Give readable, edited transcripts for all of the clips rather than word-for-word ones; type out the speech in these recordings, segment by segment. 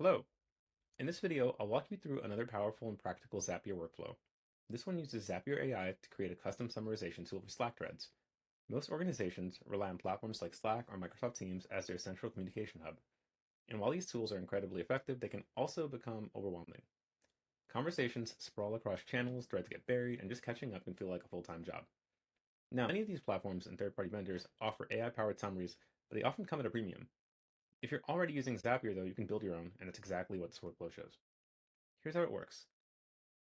Hello. In this video, I'll walk you through another powerful and practical Zapier workflow. This one uses Zapier AI to create a custom summarization tool for Slack threads. Most organizations rely on platforms like Slack or Microsoft Teams as their central communication hub. And while these tools are incredibly effective, they can also become overwhelming. Conversations sprawl across channels, threads get buried, and just catching up can feel like a full-time job. Now, many of these platforms and third-party vendors offer AI-powered summaries, but they often come at a premium. If you're already using Zapier, though, you can build your own, and that's exactly what this workflow shows. Here's how it works.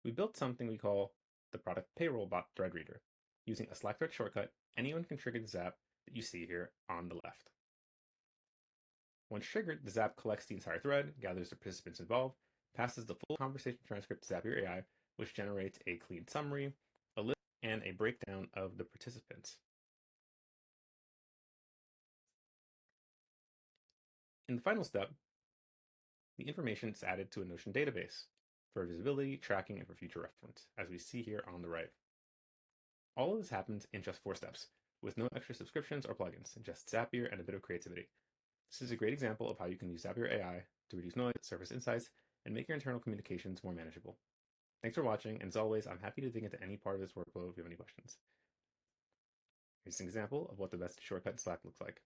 We built something we call the product payroll bot thread reader. Using a Slack thread shortcut, anyone can trigger the Zap that you see here on the left. Once triggered, the Zap collects the entire thread, gathers the participants involved, passes the full conversation transcript to Zapier AI, which generates a clean summary, a list, and a breakdown of the participants. In the final step, the information is added to a Notion database for visibility, tracking, and for future reference, as we see here on the right. All of this happens in just 4 steps, with no extra subscriptions or plugins, just Zapier and a bit of creativity. This is a great example of how you can use Zapier AI to reduce noise, surface insights, and make your internal communications more manageable. Thanks for watching, and as always, I'm happy to dig into any part of this workflow if you have any questions. Here's an example of what the best shortcut in Slack looks like.